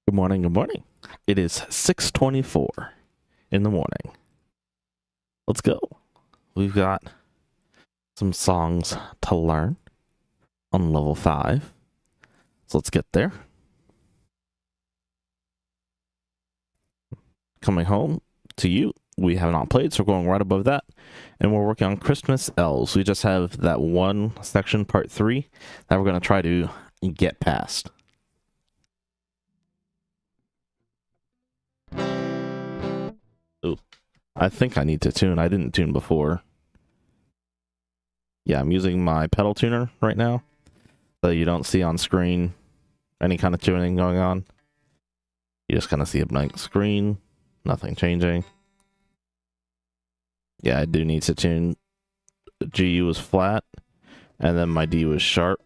Good morning, good morning. It is 6:24 in the morning. Let's go. We've got some songs to learn on level 5. So let's get there. Coming home to you, we have not played, so we're going right above that. And we're working on Christmas Elves. We just have that one section, part 3, that we're going to try to get past. Ooh, I think I need to tune. I didn't tune before. Yeah, I'm using my pedal tuner right now, so you don't see on screen any kind of tuning going on. You just kind of see a blank screen, nothing changing. Yeah, I do need to tune. GU was flat, and then my D was sharp.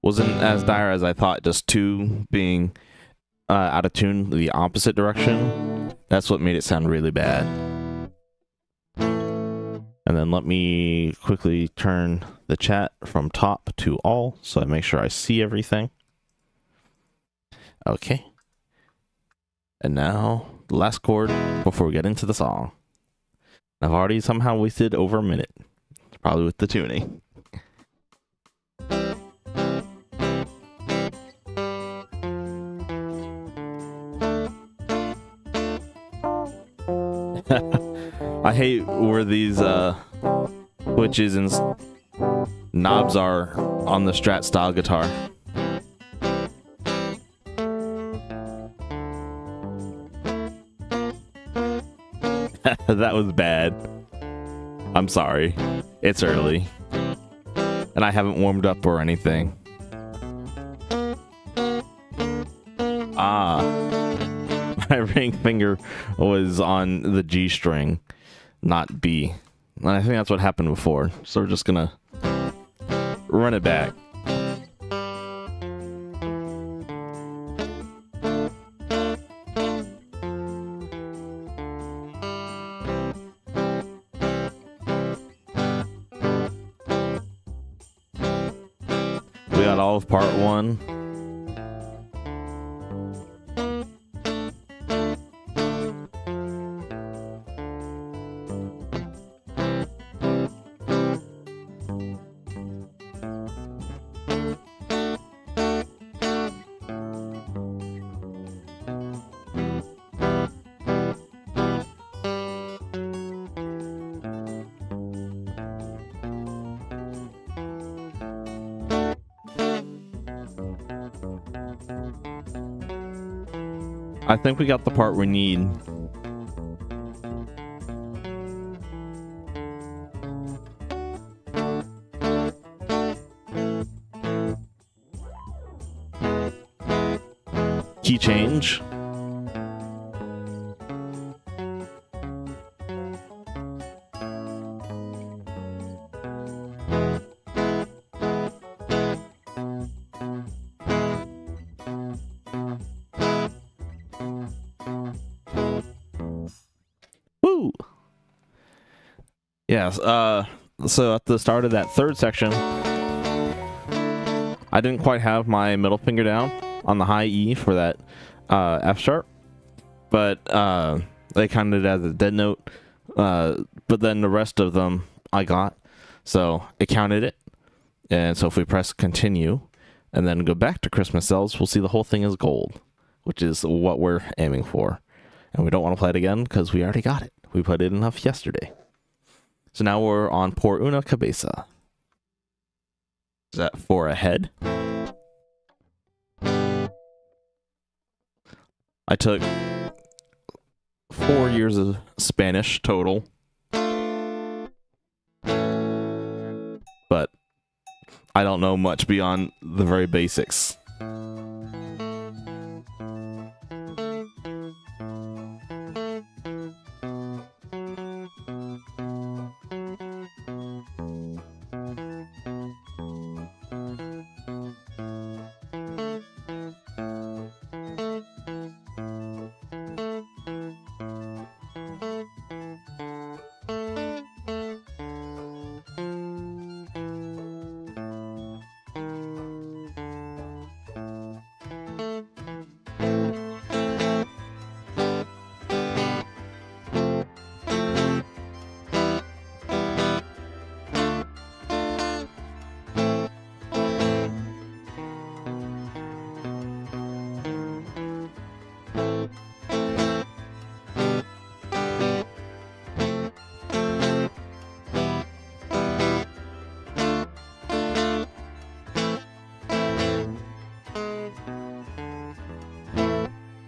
Wasn't as dire as I thought, just 2 being out of tune the opposite direction. That's what made it sound really bad. And then let me quickly turn the chat from top to all so I make sure I see everything. Okay. And now the last chord before we get into the song. I've already somehow wasted over a minute, probably with the tuning. I hate where these switches and knobs are on the Strat style guitar. That was bad. I'm sorry. It's early. And I haven't warmed up or anything. My ring finger was on the G string, not B. And I think that's what happened before. So we're just gonna run it back. We got all of part 1. I think we got the part we need. Key change. Woo! Yes, so at the start of that 3rd section, I didn't quite have my middle finger down on the high E for that F sharp, but they counted it as a dead note, but then the rest of them I got, so it counted it. And so if we press continue and then go back to Christmas Elves, we'll see the whole thing is gold, which is what we're aiming for. And we don't want to play it again because we already got it. We put it enough yesterday. So now we're on Por Una Cabeza. Is that for a head? I took 4 years of Spanish total. But I don't know much beyond the very basics.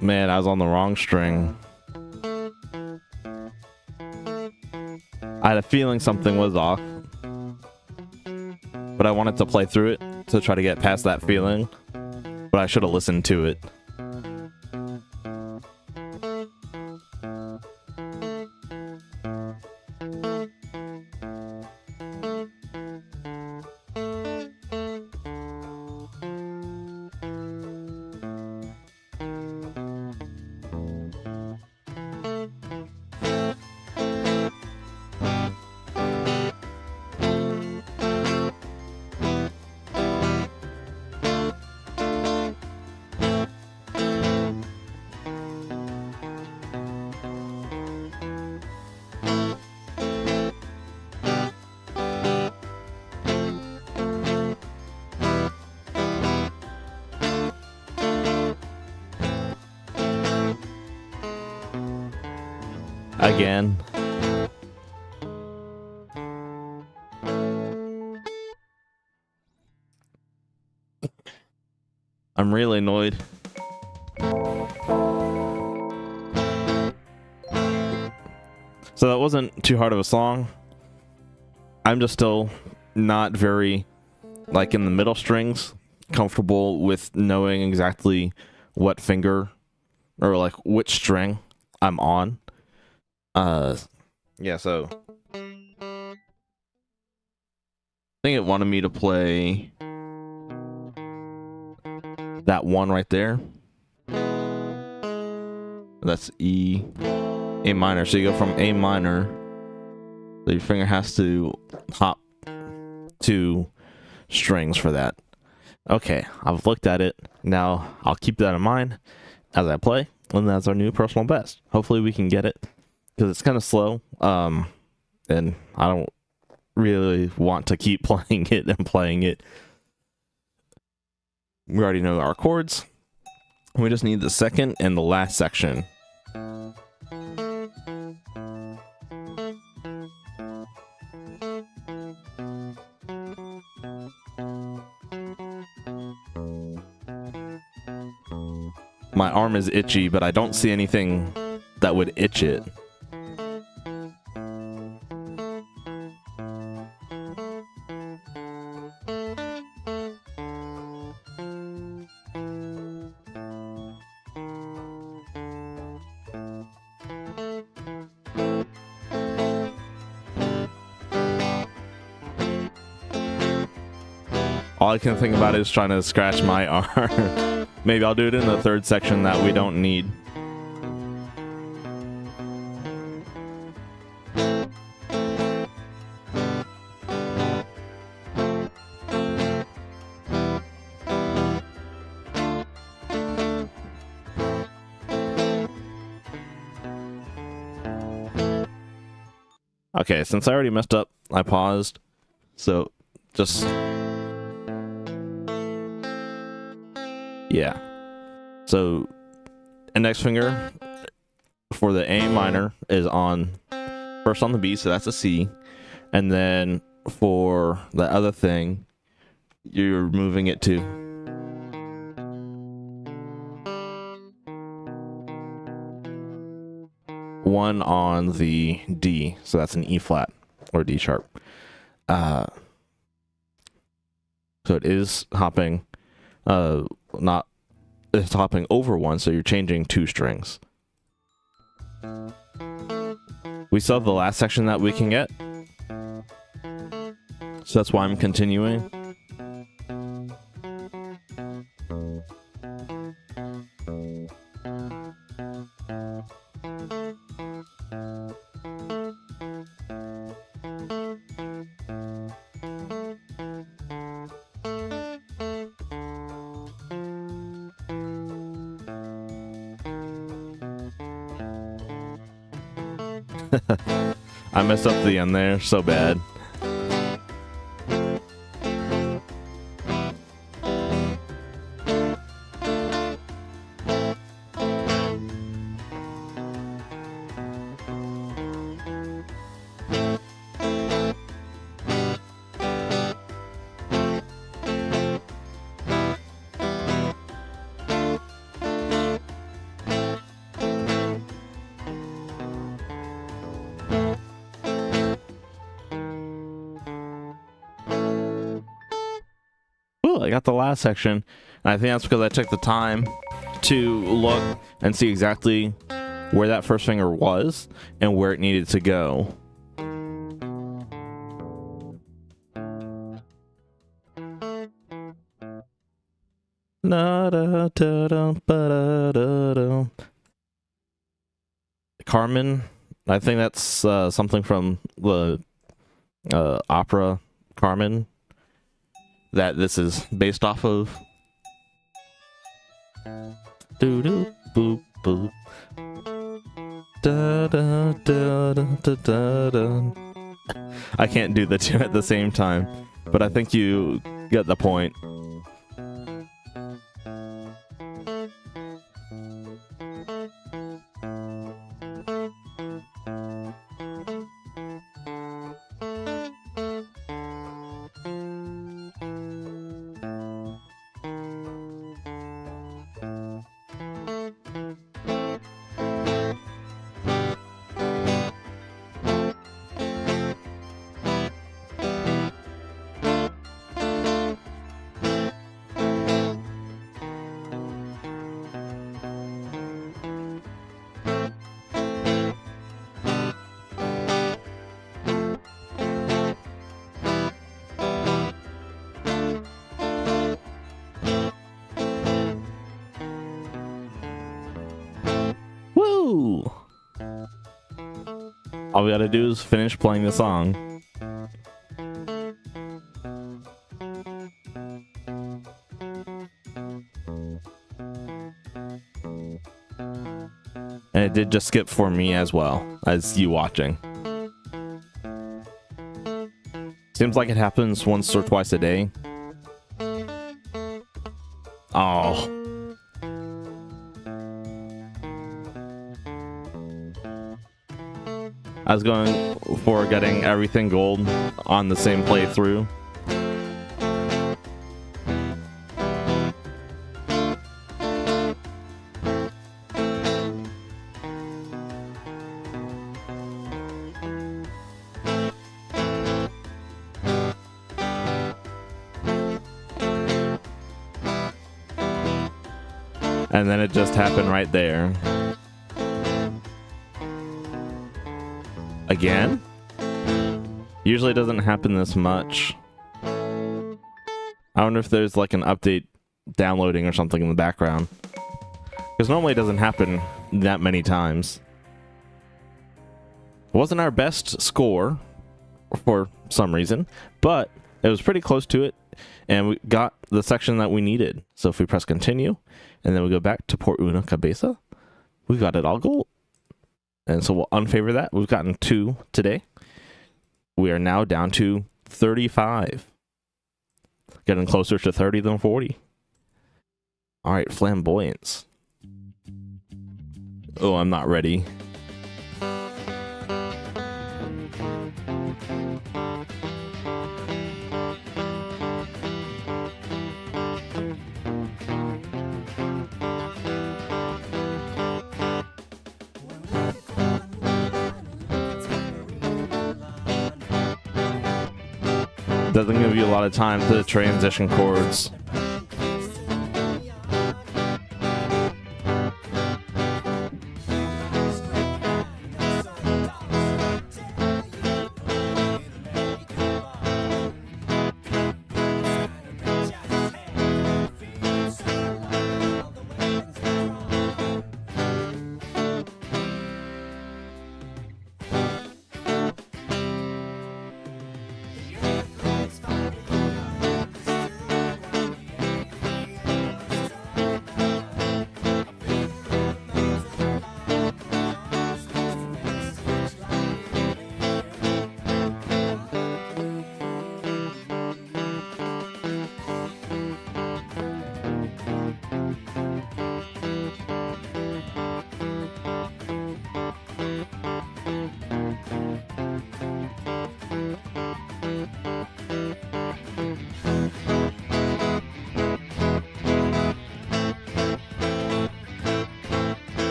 Man, I was on the wrong string. I had a feeling something was off, but I wanted to play through it to try to get past that feeling, but I should have listened to it. Again. I'm really annoyed. So that wasn't too hard of a song. I'm just still not very, like, in the middle strings, comfortable with knowing exactly what finger or like which string I'm on. Yeah, so I think it wanted me to play that one right there. That's E, A minor. So you go from A minor, so your finger has to hop 2 strings for that. Okay, I've looked at it. Now I'll keep that in mind as I play, and that's our new personal best. Hopefully we can get it, because it's kind of slow, and I don't really want to keep playing it and playing it. We already know our chords. We just need the second and the last section. My arm is itchy, but I don't see anything that would itch it. All I can think about is trying to scratch my arm. Maybe I'll do it in the third section that we don't need. Okay, since I already messed up, I paused. So, just... yeah. So, index finger for the A minor is on first on the B, so that's a C. And then for the other thing, you're moving it to one on the D, so that's an E flat or D sharp. So it is hopping, it's hopping over one, so you're changing 2 strings. We still have the last section that we can get, so that's why I'm continuing. I messed up the end there so bad. I got the last section. And I think that's because I took the time to look and see exactly where that first finger was and where it needed to go. Carmen, I think that's something from the opera Carmen that this is based off of. Doo doo boop boop. Da da da da da da. I can't do the two at the same time, but I think you get the point. All we gotta do is finish playing the song. And it did just skip for me as well as you watching. Seems like it happens once or twice a day. Oh. I was going for getting everything gold on the same playthrough. And then it just happened right there. Again? Usually it doesn't happen this much. I wonder if there's like an update downloading or something in the background. Because normally it doesn't happen that many times. It wasn't our best score for some reason, but it was pretty close to it, and we got the section that we needed. So if we press continue, and then we go back to Port Una Cabeza, we got it all gold. And so we'll unfavor that. We've gotten 2 today. We are now down to 35. Getting closer to 30 than 40. All right, Flamboyance. Oh, I'm not ready. Doesn't give you a lot of time to transition chords.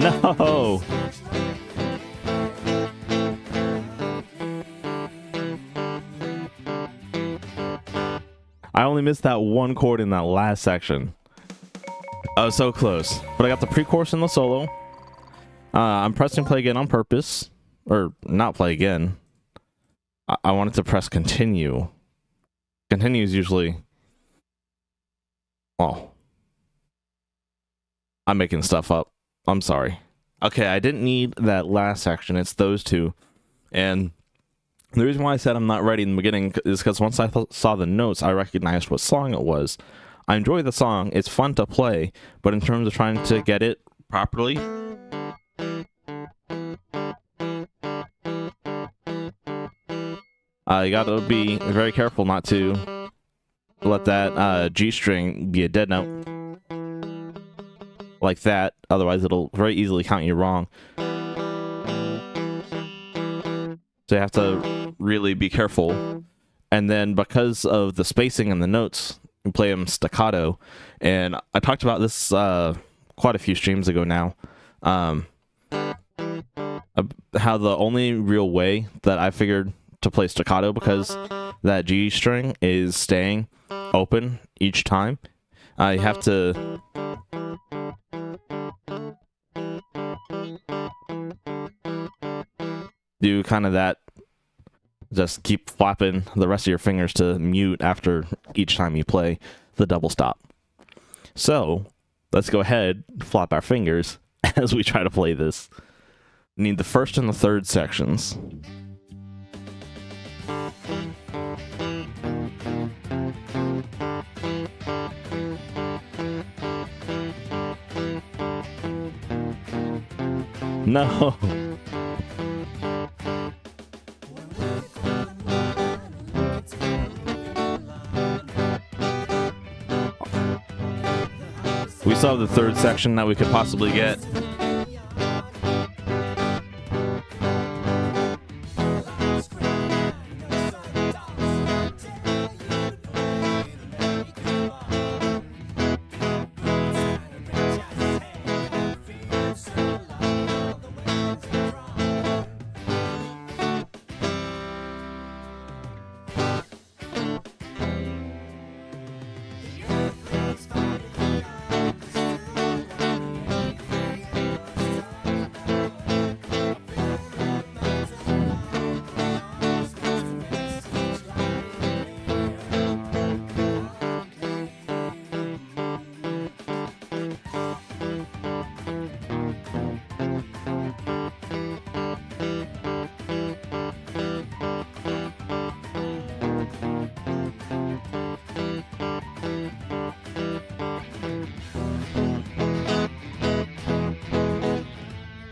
No! I only missed that one chord in that last section. I was so close. But I got the pre-chorus and the solo. I'm pressing play again on purpose. Or not play again. I wanted to press continue. Continue is usually... Oh. I'm making stuff up. I'm sorry. Okay, I didn't need that last section. It's those two. And the reason why I said I'm not ready in the beginning is because once I saw the notes, I recognized what song it was. I enjoy the song. It's fun to play. But in terms of trying to get it properly... you gotta be very careful not to let that G string be a dead note. Like that, otherwise it'll very easily count you wrong. So you have to really be careful. And then because of the spacing and the notes, you play them staccato. And I talked about this quite a few streams ago now. How the only real way that I figured to play staccato, because that G string is staying open each time, you have to do kind of that, just keep flapping the rest of your fingers to mute after each time you play the double stop. So let's go ahead, flop our fingers as we try to play this. Need the first and the third sections. No. We still have the third section that we could possibly get.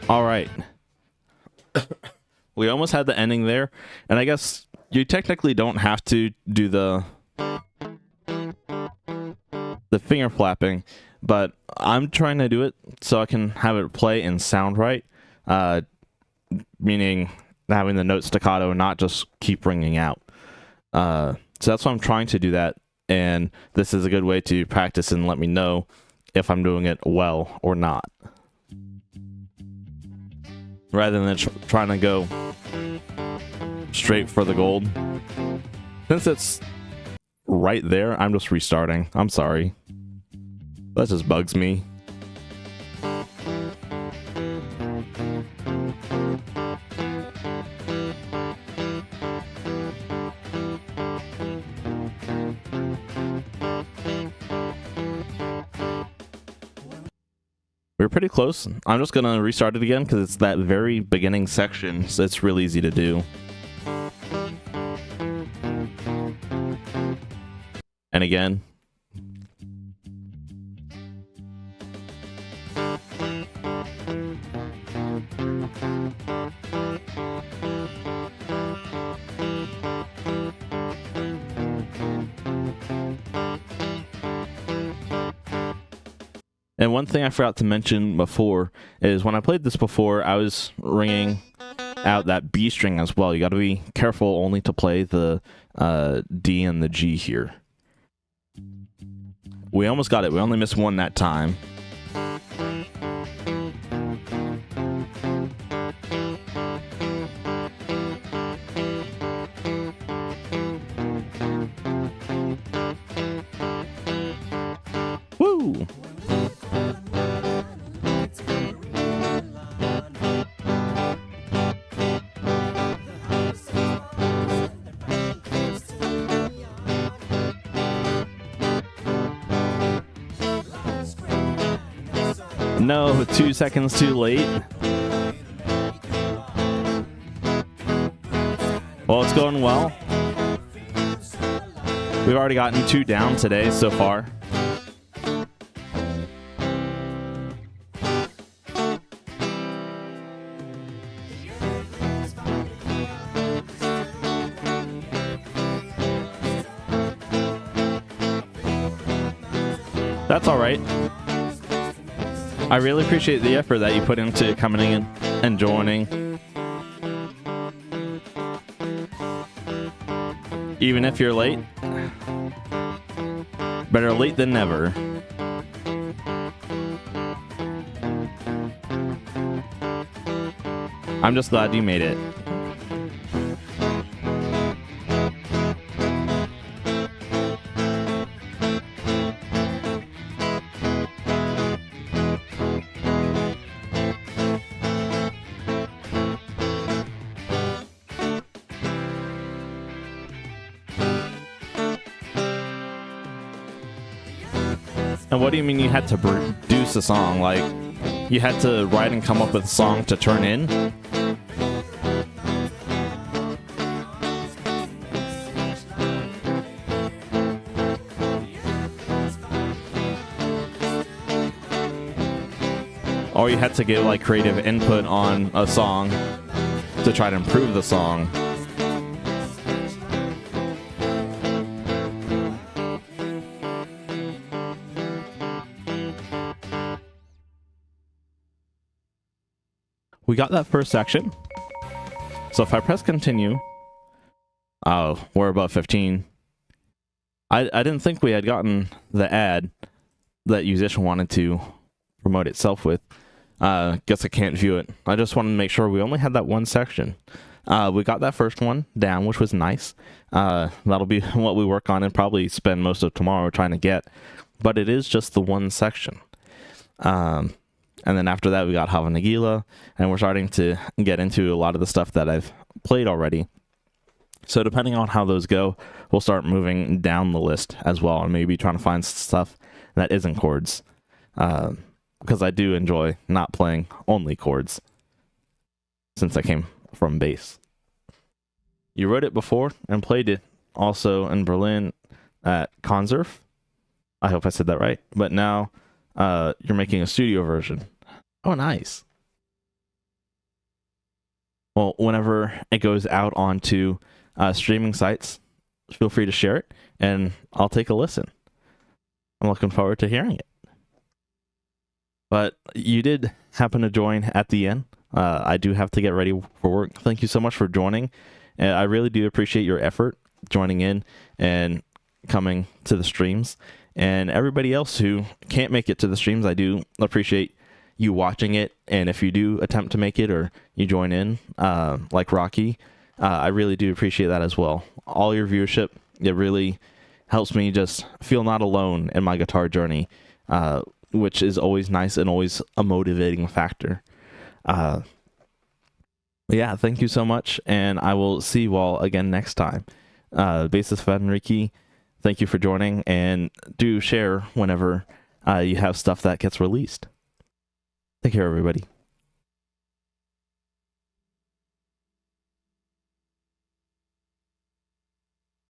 All right. We almost had the ending there, and I guess you technically don't have to do the finger flapping, but I'm trying to do it so I can have it play and sound right, meaning having the note staccato and not just keep ringing out. So that's why I'm trying to do that, and this is a good way to practice and let me know if I'm doing it well or not, rather than trying to go straight for the gold. Since it's right there, I'm just restarting. I'm sorry. That just bugs me. We're pretty close. I'm just gonna restart it again because it's that very beginning section, so it's real easy to do. And again. And one thing I forgot to mention before is when I played this before, I was ringing out that B string as well. You got to be careful only to play the D and the G here. We almost got it. We only missed one that time. No, 2 seconds too late. Well, it's going well. We've already gotten 2 down today so far. That's all right. I really appreciate the effort that you put into coming in and joining. Even if you're late, better late than never. I'm just glad you made it. And what do you mean you had to produce a song? Like, you had to write and come up with a song to turn in? Or you had to give, like, creative input on a song to try to improve the song? We got that first section. So if I press continue, oh, we're above 15. I didn't think we had gotten the ad that Yousician wanted to promote itself with. Guess I can't view it. I just wanted to make sure we only had that one section. We got that first one down, which was nice. That'll be what we work on and probably spend most of tomorrow trying to get. But it is just the one section. And then after that, we got Hava Nagila, and we're starting to get into a lot of the stuff that I've played already. So depending on how those go, we'll start moving down the list as well, and maybe trying to find stuff that isn't chords. Because I do enjoy not playing only chords, since I came from bass. You wrote it before and played it also in Berlin at Conserve. I hope I said that right. But now you're making a studio version. Oh, nice. Well, whenever it goes out onto streaming sites, feel free to share it, and I'll take a listen. I'm looking forward to hearing it. But you did happen to join at the end. I do have to get ready for work. Thank you so much for joining. And I really do appreciate your effort joining in and coming to the streams. And everybody else who can't make it to the streams, I do appreciate you watching it. And if you do attempt to make it or you join in, like Rocky, I really do appreciate that as well. All your viewership, it really helps me just feel not alone in my guitar journey, which is always nice and always a motivating factor. Yeah, thank you so much, and I will see you all again next time. Bassist Fenrique, thank you for joining, and do share whenever you have stuff that gets released. Take care, everybody.